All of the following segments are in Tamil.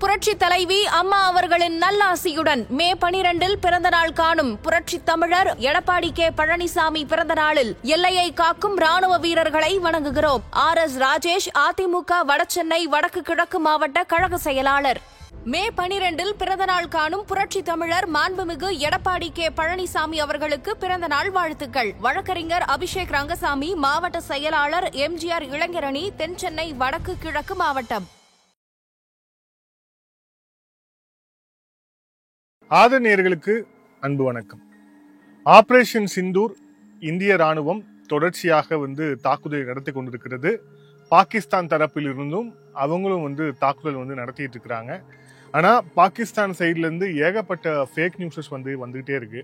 புரட்சி தலைவி அம்மா அவர்களின் நல்லாசியுடன் மே 12 பிறந்த நாள் காணும் புரட்சி தமிழர் எடப்பாடி கே பழனிசாமி பிறந்த நாளில் எல்லையை காக்கும் ராணுவ வீரர்களை வணங்குகிறோம். RS ராஜேஷ், அதிமுக வடசென்னை வடக்கு கிழக்கு மாவட்ட கழக செயலாளர். மே 12 பிறந்த நாள் காணும் புரட்சி தமிழர் மாண்புமிகு எடப்பாடி கே பழனிசாமி அவர்களுக்கு பிறந்த நாள் வாழ்த்துக்கள். வழக்கறிஞர் அபிஷேக் ரங்கசாமி, மாவட்ட செயலாளர், MGR இளைஞரணி, தென்சென்னை வடக்கு கிழக்கு மாவட்டம். ஆதரநேயர்களுக்கு அன்பு வணக்கம். ஆபரேஷன் சிந்தூர் இந்திய ராணுவம் தொடர்ச்சியாக தாக்குதலை நடத்தி கொண்டிருக்கிறது. பாகிஸ்தான் தரப்பில் இருந்தும் அவங்களும் தாக்குதல் நடத்திட்டு இருக்கிறாங்க. ஆனா பாகிஸ்தான் சைட்ல இருந்து ஏகப்பட்ட ஃபேக் நியூஸஸ் வந்துகிட்டே இருக்கு.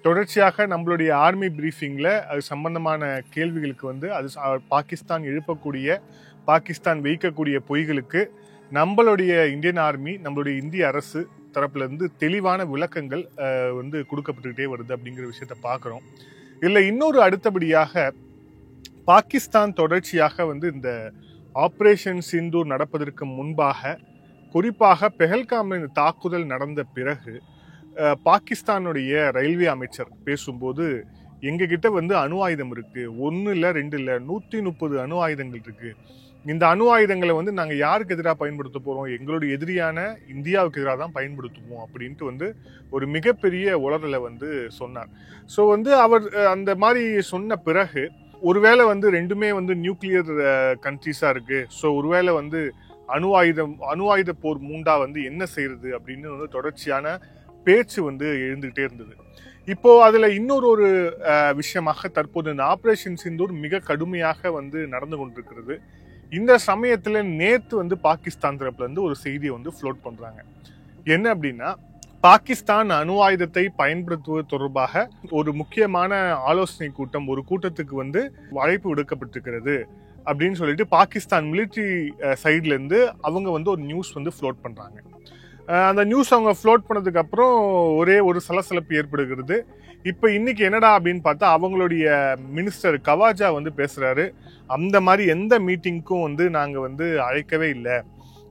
தொடர்ச்சியாக நம்மளுடைய ஆர்மி பிரீஃபிங்ல அது சம்பந்தமான கேள்விகளுக்கு அது பாகிஸ்தான் எழுப்பக்கூடிய, பாகிஸ்தான் வைக்கக்கூடிய பொய்களுக்கு நம்மளுடைய இந்தியன் ஆர்மி, நம்மளுடைய இந்திய அரசு தரப்புல இருந்து தெளிவான விளக்கங்கள் கொடுக்கப்பட்டுக்கிட்டே வருது அப்படிங்கிற விஷயத்த பார்க்கிறோம். இல்ல இன்னொரு அடுத்தபடியாக பாகிஸ்தான் தொடர்ச்சியாக இந்த ஆபரேஷன் சிந்தூர் நடப்பதற்கு முன்பாக, குறிப்பாக பெஹல்காமில் தாக்குதல் நடந்த பிறகு பாகிஸ்தானுடைய ரயில்வே அமைச்சர் பேசும்போது, எங்க கிட்ட அணு ஆயுதம் இருக்கு, 1 இல்ல 2 இல்ல 130 அணு ஆயுதங்கள் இருக்கு. இந்த அணு ஆயுதங்களை நாங்க யாருக்கு எதிராக பயன்படுத்த போறோம், எங்களுடைய எதிரியான இந்தியாவுக்கு எதிராக தான் பயன்படுத்துவோம் அப்படின்ட்டு ஒரு மிகப்பெரிய உளறலை சொன்னார். ஸோ அவர் அந்த மாதிரி சொன்ன பிறகு, ஒருவேளை ரெண்டுமே நியூக்ளியர் கண்ட்ரிஸா இருக்கு, ஸோ ஒருவேளை அணு ஆயுத போர் மூண்டா என்ன செய்யறது அப்படின்னு தொடர்ச்சியான பேச்சு எழுந்துகிட்டே இருந்தது. இப்போ அதுல இன்னொரு விஷயமாக தற்போது இந்த ஆபரேஷன் சிந்தூர் மிக கடுமையாக நடந்து கொண்டிருக்கிறது. இந்த சமயத்துல நேத்து பாகிஸ்தான் தரப்புல இருந்து ஒரு செய்தியை ஃப்ளோட் பண்றாங்க. என்ன அப்படின்னா, பாகிஸ்தான் அணு ஆயுதத்தை பயன்படுத்துவது தொடர்பாக ஒரு முக்கியமான ஆலோசனை கூட்டம், ஒரு கூட்டத்துக்கு அழைப்பு விடுக்கப்பட்டிருக்கிறது அப்படின்னு சொல்லிட்டு பாகிஸ்தான் மிலிட்டரி சைட்ல இருந்து அவங்க ஒரு நியூஸ் ஃப்ளோட் பண்றாங்க. அந்த நியூஸ் அவங்க ஃப்ளோட் பண்ணதுக்கு அப்புறம் ஒரே ஒரு சலசலப்பு ஏற்படுகிறது. இப்ப இன்னைக்கு என்னடா அப்படின்னு பார்த்தா, அவங்களுடைய மினிஸ்டர் கவாஜா பேசுறாரு, அந்த மாதிரி எந்த மீட்டிங்க்கும் நாங்க அழைக்கவே இல்லை.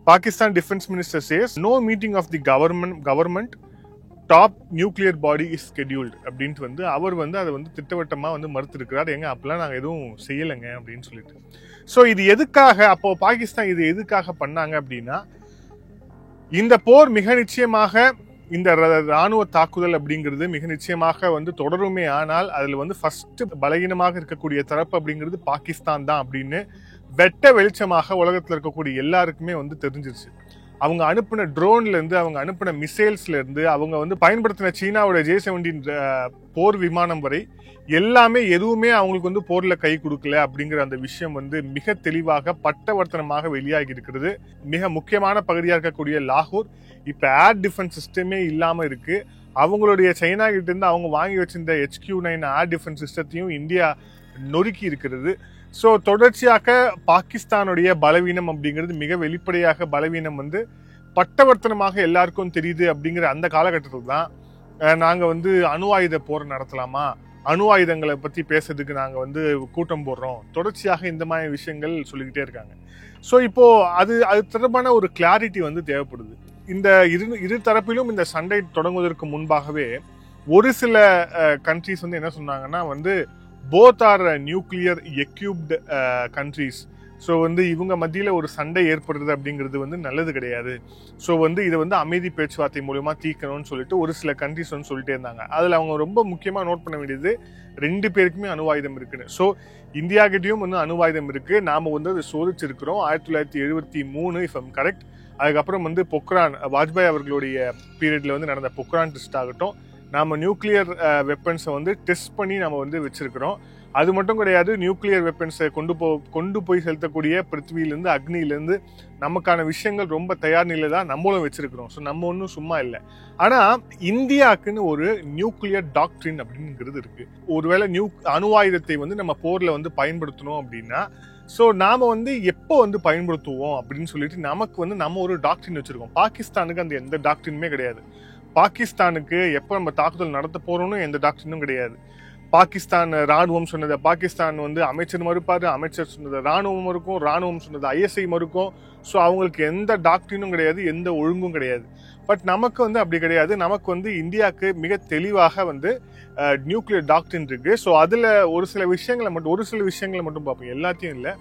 Pakistan defence minister says no meeting of the government top nuclear body is scheduled அப்படின்ட்டு அவர் அதை திட்டவட்டமா மறுத்து இருக்கிறார். எங்க அப்பெல்லாம் நாங்க எதுவும் செய்யலைங்க அப்படின்னு சொல்லிட்டு. ஸோ இது எதுக்காக, அப்போ பாகிஸ்தான் இது எதுக்காக பண்ணாங்க அப்படின்னா, இந்த போர் மிக நிச்சயமாக, இந்த ராணுவ தாக்குதல் அப்படிங்கிறது மிக நிச்சயமாக தொடருமே. ஆனால் அதுல ஃபர்ஸ்ட் பலகீனமாக இருக்கக்கூடிய தரப்பு அப்படிங்கிறது பாகிஸ்தான் தான் அப்படின்னு வெட்ட வெளிச்சமாக உலகத்துல இருக்கக்கூடிய எல்லாருக்குமே தெரிஞ்சிருச்சு. அவங்க அனுப்பின ட்ரோன்ல இருந்து, அவங்க அனுப்பின மிசைல்ஸ்ல இருந்து, அவங்க பயன்படுத்தின சீனாவோட J-17 போர் விமானம் வரை எல்லாமே எதுவுமே அவங்களுக்கு போர்ல கை கொடுக்கல அப்படிங்கிற அந்த விஷயம் மிக தெளிவாக பட்டவர்த்தனமாக வெளியாகி இருக்கிறது. மிக முக்கியமான பகுதியாக இருக்கக்கூடிய லாகூர் இப்ப ஏர் டிஃபென்ஸ் சிஸ்டமே இல்லாம இருக்கு. அவங்களுடைய சைனா கிட்ட இருந்து அவங்க வாங்கி வச்சிருந்த HQ-9 ஏர் டிஃபென்ஸ் சிஸ்டத்தையும் இந்தியா நொறுக்கி இருக்கிறது. ஸோ தொடர்ச்சியாக பாகிஸ்தானுடைய பலவீனம் அப்படிங்கிறது மிக வெளிப்படையாக பலவீனம் பட்டவர்த்தனமாக எல்லாருக்கும் தெரியுது. அப்படிங்கிற அந்த காலகட்டத்தில் தான் நாங்க அணு ஆயுத போர் நடத்தலாமா, அணு ஆயுதங்களை பத்தி பேசுறதுக்கு நாங்க கூட்டம் போடுறோம், தொடர்ச்சியாக இந்த மாதிரி விஷயங்கள் சொல்லிக்கிட்டே இருக்காங்க. ஸோ இப்போ அது தொடர்பான ஒரு கிளாரிட்டி தேவைப்படுது. இந்த இரு தரப்பிலும் இந்த சண்டை தொடங்குவதற்கு முன்பாகவே ஒரு சில கண்ட்ரிஸ் என்ன சொன்னாங்கன்னா, both are nuclear equipped countries. So இவங்க மத்தியில ஒரு சண்டை ஏற்படுறது அப்படிங்கிறது நல்லது கிடையாது. ஸோ இதை அமைதி பேச்சுவார்த்தை மூலமா தீர்க்கணும்னு சொல்லிட்டு ஒரு சில கண்ட்ரிஸ் சொல்லிட்டே இருந்தாங்க. அதுல அவங்க ரொம்ப முக்கியமா நோட் பண்ண வேண்டியது, 2 பேருக்குமே அணு ஆயுதம் இருக்குன்னு. ஸோ இந்தியா கிட்டயும் அணு ஆயுதம் இருக்கு. நாம அதை சோதிச்சிருக்கிறோம் 1973 இஃப் ஐம் கரெக்ட். அதுக்கப்புறம் பொக்ரான், வாஜ்பாய் அவர்களுடைய பீரியட்ல நடந்த பொக்ரான் டெஸ்ட் ஆகட்டும், நாம நியூக்ளியர் வெப்பன்ஸை டெஸ்ட் பண்ணி நம்ம வச்சிருக்கிறோம். அது மட்டும் கிடையாது, நியூக்ளியர் வெப்பன்ஸை கொண்டு போய் செலுத்தக்கூடிய பிருத்திவியிலிருந்து, அக்னியிலிருந்து நமக்கான விஷயங்கள் ரொம்ப தயார் நிலை தான் நம்மளும் வச்சிருக்கிறோம். ஸோ நம்ம ஒன்றும் சும்மா இல்லை. ஆனா இந்தியாவுக்குன்னு ஒரு நியூக்ளியர் டாக்ட்ரின் அப்படிங்கிறது இருக்கு. ஒருவேளை அணு ஆயுதத்தை நம்ம போர்ல பயன்படுத்தணும் அப்படின்னா, ஸோ நாம எப்போ பயன்படுத்துவோம் அப்படின்னு சொல்லிட்டு நமக்கு நம்ம ஒரு டாக்ட்ரின் வச்சிருக்கோம். பாகிஸ்தானுக்கு அந்த எந்த டாக்ட்ரினுமே கிடையாது. பாகிஸ்தானுக்கு எப்போ நம்ம தாக்குதல் நடத்த போறோம்னு எந்த டாக்டரினும் கிடையாது. பாகிஸ்தான் ராணுவம் சொன்னதை பாகிஸ்தான் வந்து அமைச்சர் மறுப்பாரு, அமைச்சர் சொன்னதை ராணுவம் இருக்கும், ராணுவம் சொன்னதை ISI மறுக்கும். ஸோ அவங்களுக்கு எந்த டாக்டரினும் கிடையாது, எந்த ஒழுங்கும் கிடையாது. பட் நமக்கு வந்து அப்படி கிடையாது. நமக்கு வந்து இந்தியாவுக்கு மிக தெளிவாக வந்து நியூக்ளியர் டாக்டரின் இருக்கு. ஸோ அதுல ஒரு சில விஷயங்களை மட்டும் பார்ப்போம், எல்லாத்தையும் இல்லை.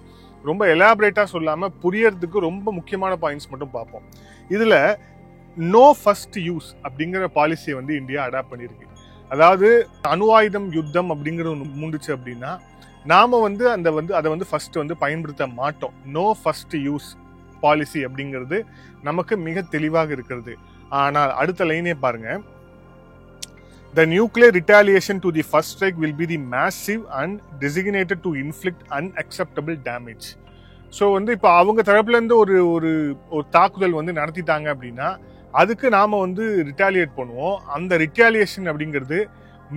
ரொம்ப எலாபரேட்டா சொல்லாம புரியறதுக்கு ரொம்ப முக்கியமான பாயிண்ட்ஸ் மட்டும் பார்ப்போம். இதுல நோ ஃபர்ஸ்ட் யூஸ் அப்படிங்கிற பாலிசியை வந்து இந்தியா அடாப்ட் பண்ணியிருக்கு. அதாவது அணு ஆயுதம் யுத்தம் அப்படிங்கிறது மூண்டுச்சு அப்படின்னா நாம வந்து அதை வந்து ஃபர்ஸ்ட் வந்து பயன்படுத்த மாட்டோம். நோ ஃபர்ஸ்ட் யூஸ் பாலிசி அப்படிங்கிறது நமக்கு மிக தெளிவாக இருக்கிறது. ஆனால் அடுத்த லைனே பாருங்க, the nuclear retaliation to the first strike will be the massive and designated to inflict unacceptable damage. So வந்து இப்போ அவங்க தரப்புல இருந்து ஒரு ஒரு தாக்குதல் வந்து நடத்திட்டாங்க அப்படின்னா அதுக்கு நாம வந்து ரிட்டாலியேட் பண்ணுவோம். அந்த ரிட்டாலியேஷன் அப்படிங்கிறது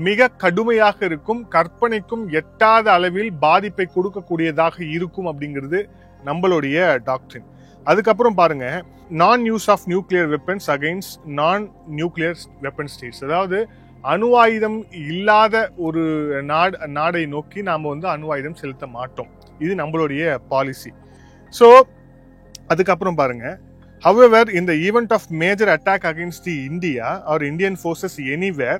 மிக கடுமையாக இருக்கும், கற்பனைக்கும் எட்டாத அளவில் பாதிப்பை கொடுக்கக்கூடியதாக இருக்கும் அப்படிங்கிறது நம்மளுடைய டாக்டரின். அதுக்கப்புறம் பாருங்க, non use of nuclear weapons against non nuclear weapon states. அதாவது அணு ஆயுதம் இல்லாத ஒரு நாடை நோக்கி நாம வந்து அணு ஆயுதம் செலுத்த மாட்டோம். இது நம்மளுடைய பாலிசி. ஸோ அதுக்கப்புறம் பாருங்க, however in the event of major attack against the India or Indian forces anywhere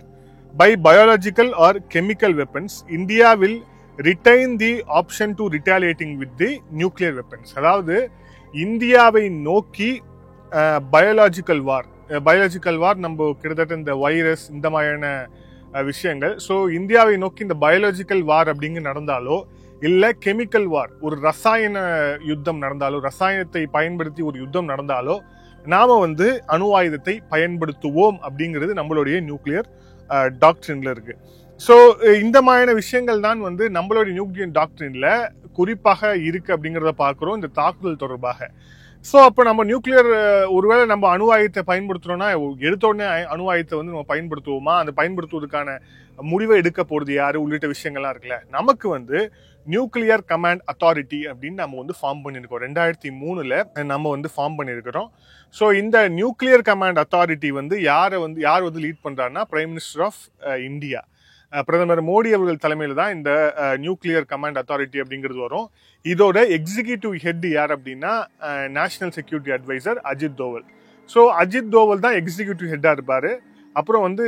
by biological or chemical weapons, India will retain the option to retaliating with the nuclear weapons. அதாவது இந்தியாவை நோக்கி பயாலஜிக்கல் வார் நம்ம கிட்டத்தட்ட இந்த வைரஸ் இந்த மாதிரியான விஷயங்கள், ஸோ இந்தியாவை நோக்கி இந்த பயாலஜிக்கல் வார் அப்படிங்க நடந்தாலோ இல்ல கெமிக்கல் வார் ஒரு ரசாயன யுத்தம் நடந்தாலோ, ரசாயனத்தை பயன்படுத்தி ஒரு யுத்தம் நடந்தாலோ நாம வந்து அணு ஆயுதத்தை பயன்படுத்துவோம் அப்படிங்கிறது நம்மளுடைய நியூக்ளியர் டாக்டரின்ல இருக்கு. ஸோ இந்த மாதிரியான விஷயங்கள் தான் வந்து நம்மளுடைய நியூக்ளியர் டாக்டரின்ல குறிப்பாக இருக்கு அப்படிங்கிறத பார்க்கிறோம் இந்த தாக்குதல் தொடர்பாக. ஸோ அப்போ நம்ம நியூக்ளியர் ஒருவேளை நம்ம அணு ஆயுதத்தை பயன்படுத்துறோம்னா எடுத்த உடனே அணு ஆயுதத்தை வந்து நம்ம பயன்படுத்துவோமா, அந்த பயன்படுத்துவதற்கான முடிவை எடுக்க போறது யாரு உள்ளிட்ட விஷயங்கள்லாம் இருக்குல்ல. நமக்கு வந்து நியூக்ளியர் கமாண்ட் அத்தாரிட்டி அப்படின்னு நம்ம வந்து ஃபார்ம் பண்ணியிருக்கோம். 2003 நம்ம வந்து ஃபார்ம் பண்ணியிருக்கிறோம். ஸோ இந்த நியூக்ளியர் கமாண்ட் அத்தாரிட்டி வந்து யார் வந்து லீட் பண்றாருன்னா பிரைம் மினிஸ்டர் ஆஃப் இந்தியா, பிரதமர் மோடி அவர்கள் தலைமையில் தான் இந்த நியூக்ளியர் கமாண்ட் அத்தாரிட்டி அப்படிங்கிறது வரும். இதோட எக்ஸிகியூட்டிவ் ஹெட் யார் அப்படின்னா national security adviser Ajit Doval. So Ajit Doval தான் எக்ஸிகியூட்டிவ் ஹெட்டா இருப்பாரு. அப்புறம் வந்து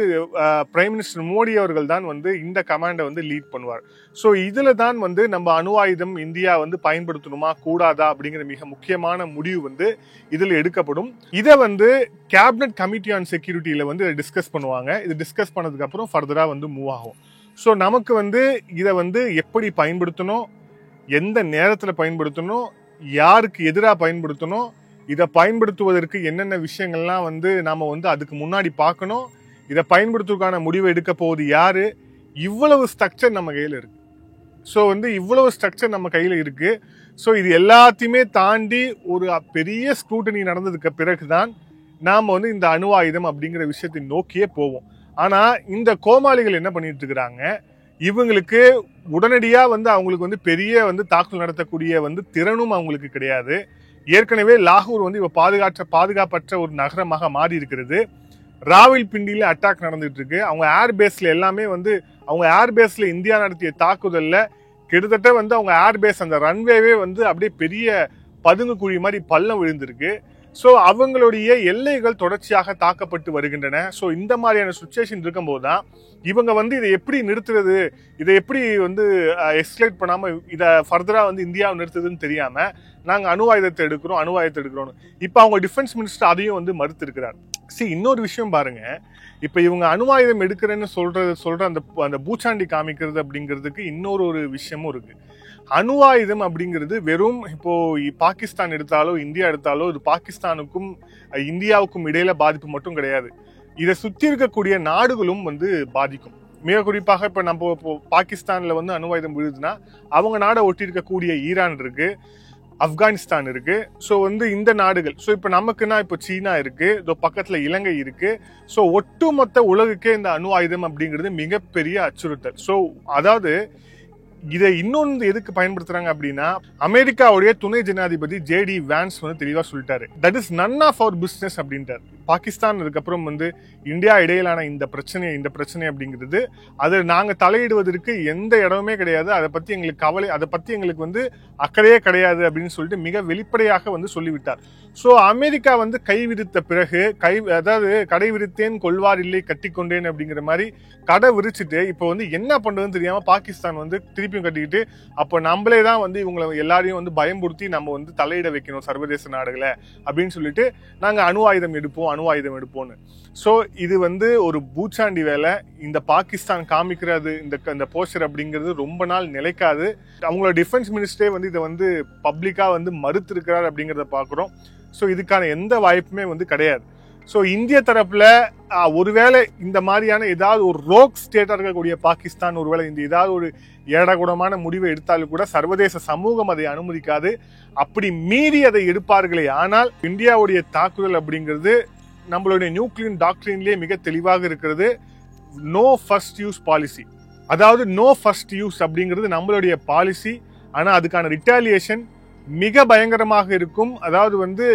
பிரைம் மினிஸ்டர் மோடி அவர்கள் தான் வந்து இந்த கமாண்டை வந்து லீட் பண்ணுவார். ஸோ இதுல தான் வந்து நம்ம அணு ஆயுதம் இந்தியா வந்து பயன்படுத்தணுமா கூடாதா அப்படிங்கிற மிக முக்கியமான முடிவு வந்து இதுல எடுக்கப்படும். இதை வந்து கேபினட் கமிட்டி ஆன் செக்யூரிட்டியில வந்து டிஸ்கஸ் பண்ணுவாங்க. இது டிஸ்கஸ் பண்ணதுக்கு அப்புறம் ஃபர்தரா வந்து மூவ் ஆகும். ஸோ நமக்கு வந்து இதை வந்து எப்படி பயன்படுத்தணும், எந்த நேரத்தில் பயன்படுத்தணும், யாருக்கு எதிராக பயன்படுத்தணும், இதை பயன்படுத்துவதற்கு என்னென்ன விஷயங்கள்லாம் வந்து நாம வந்து அதுக்கு முன்னாடி பார்க்கணும், இதை பயன்படுத்துவதற்கான முடிவை எடுக்க போகுது யாரு, இவ்வளவு ஸ்ட்ரக்சர் நம்ம கையில் இருக்கு. ஸோ வந்து இவ்வளவு ஸ்ட்ரக்சர் நம்ம கையில் இருக்கு. ஸோ இது எல்லாத்தையுமே தாண்டி ஒரு பெரிய ஸ்க்ரூட்டனி நடந்ததுக்கு பிறகுதான் நாம வந்து இந்த அணு ஆயுதம் அப்படிங்கிற விஷயத்தை நோக்கியே போவோம். ஆனா இந்த கோமாளிகள் என்ன பண்ணிட்டு இருக்கிறாங்க, இவங்களுக்கு உடனடியா வந்து அவங்களுக்கு வந்து பெரிய வந்து தாக்குதல் நடத்தக்கூடிய வந்து திறனும் அவங்களுக்கு கிடையாது. ஏற்கனவே லாகூர் வந்து இப்ப பாதுகாப்பற்ற ஒரு நகரமாக மாறி இருக்கிறது. ராவல்பிண்டியில அட்டாக் நடந்துட்டு இருக்கு. அவங்க ஏர்பேஸ்ல எல்லாமே வந்து அவங்க ஏர்பேஸ்ல இந்தியா நடத்திய தாக்குதல்ல கிட்டத்தட்ட வந்து அவங்க ஏர்பேஸ் அந்த ரன்வேவே வந்து அப்படியே பெரிய பதுங்கு குழி மாதிரி பள்ளம் விழுந்திருக்கு. ஸோ அவங்களுடைய எல்லைகள் தொடர்ச்சியாக தாக்கப்பட்டு வருகின்றன. ஸோ இந்த மாதிரியான சுச்சுவேஷன் இருக்கும்போது தான் இவங்க வந்து இதை எப்படி நிறுத்துறது, இதை எப்படி வந்து எஸ்கலேட் பண்ணாம இதை ஃபர்தரா வந்து இந்தியாவை நிறுத்துதுன்னு தெரியாம நாங்க அணு ஆயுதத்தை எடுக்கிறோம். இப்ப அவங்க டிஃபென்ஸ் மினிஸ்டர் அதையும் வந்து மறுத்து இருக்கிறார். இன்னொரு விஷயம் பாருங்க, இப்ப இவங்க அணு ஆயுதம் எடுக்கிறேன்னு சொல்ற அந்த பூச்சாண்டி காமிக்கிறது அப்படிங்கிறதுக்கு இன்னொரு ஒரு விஷயமும் இருக்கு. அணு ஆயுதம் அப்படிங்கிறது வெறும் இப்போ பாகிஸ்தான் எடுத்தாலோ இந்தியா எடுத்தாலோ இது பாகிஸ்தானுக்கும் இந்தியாவுக்கும் இடையில பாதிப்பு மட்டும் கிடையாது. இதை சுத்தி இருக்கக்கூடிய நாடுகளும் வந்து பாதிக்கும். மிக குறிப்பாக இப்ப நம்ம பாகிஸ்தான்ல வந்து அணு ஆயுதம் விழுதுன்னா அவங்க நாடை ஒட்டி இருக்கக்கூடிய ஈரான் இருக்கு, ஆப்கானிஸ்தான் இருக்கு. ஸோ வந்து இந்த நாடுகள், ஸோ இப்போ நமக்குன்னா இப்போ சீனா இருக்கு, பக்கத்துல இலங்கை இருக்கு. ஸோ ஒட்டுமொத்த உலகுக்கே இந்த அணு ஆயுதம் அப்படிங்கிறது மிகப்பெரிய அச்சுறுத்தல். ஸோ அதாவது இதை இன்னொன்று எதுக்கு பயன்படுத்துறாங்க அப்படின்னா, அமெரிக்காவுடைய துணை ஜனாதிபதி JD Vance வந்து தெளிவா சொல்லிட்டாரு, that is none of our business அப்படின்ட்டார். பாகிஸ்தான் அதுக்கப்புறம் வந்து இந்தியா இடையிலான இந்த பிரச்சனை அப்படிங்கிறது அது நாங்க தலையிடுவதற்கு எந்த இடமுமே கிடையாது, அதை பத்தி எங்களுக்கு கவலை, அதை பத்தி எங்களுக்கு வந்து அக்கறையே கிடையாது அப்படின்னு சொல்லிட்டு மிக வெளிப்படையாக வந்து சொல்லிவிட்டார். சோ அமெரிக்கா வந்து கை விரித்த பிறகு அதாவது கடை விரித்தேன் கொள்வார் இல்லை கட்டிக்கொண்டேன் அப்படிங்கிற மாதிரி கடை விரிச்சுட்டு இப்போ வந்து என்ன பண்றதுன்னு தெரியாம பாகிஸ்தான் வந்து திருப்பியும் கட்டிக்கிட்டு, அப்போ நம்மளே தான் வந்து இவங்களை எல்லாரையும் வந்து பயம்படுத்தி நம்ம வந்து தலையிட வைக்கணும் சர்வதேச நாடுகளை அப்படின்னு சொல்லிட்டு நாங்க அணு ஆயுதம் எடுப்போம்னு. சோ இது வந்து ஒரு பூச்சாண்டி வேலை. இந்த பாகிஸ்தான் காமிக்கிறது இந்த போஸ்டர் அப்படிங்கிறது ரொம்ப நாள் நிலைக்காது. அவங்களோட டிஃபென்ஸ் மினிஸ்டரே வந்து இதை வந்து பப்ளிக்கா வந்து மறுத்திருக்கிறார் அப்படிங்கிறத பாக்குறோம். சோ இதுக்கான எந்த வாய்ப்புமே வந்து கிடையாது. சோ இந்திய தரப்புல ஒருவேளை இந்த மாதிரியான ஏதாவது ஒரு ரோக் ஸ்டேட்டா இருக்கக்கூடிய பாகிஸ்தான் ஒருவேளை இந்த ஏதாவது ஒரு ஏடகுடமான முடிவை எடுத்தாலும் கூட சர்வதேச சமூகம் அதை அனுமதிக்காது. அப்படி மீறி அதை எடுப்பார்களே ஆனால் இந்தியாவுடைய தாக்குதல் அப்படிங்கிறது நம்மளுடைய நியூக்ளியர் டாக்டரின்லயே மிக தெளிவாக இருக்கிறது, நோ ஃபர்ஸ்ட் யூஸ் பாலிசி. அதாவது நோ ஃபர்ஸ்ட் யூஸ் அப்படிங்கிறது நம்மளுடைய பாலிசி. ஆனா அதுக்கான ரிட்டாலியேஷன் மிக பயங்கரமாக இருக்கும். அதாவது வந்து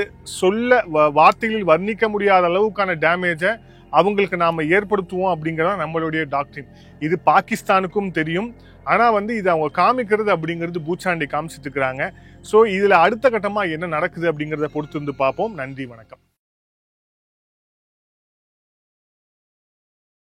வார்த்தைகளில் வர்ணிக்க முடியாத அளவுக்கான டேமேஜை அவங்களுக்கு நாம ஏற்படுத்துவோம் அப்படிங்கறத நம்மளுடைய டாக்டரின். இது பாகிஸ்தானுக்கும் தெரியும். ஆனா வந்து இது அவங்க காமிக்கிறது அப்படிங்கிறது பூச்சாண்டி காமிச்சிட்டு இருக்கிறாங்க. சோ இதுல அடுத்த கட்டமா என்ன நடக்குது அப்படிங்கறத பொறுத்து இருந்து பார்ப்போம். நன்றி, வணக்கம்.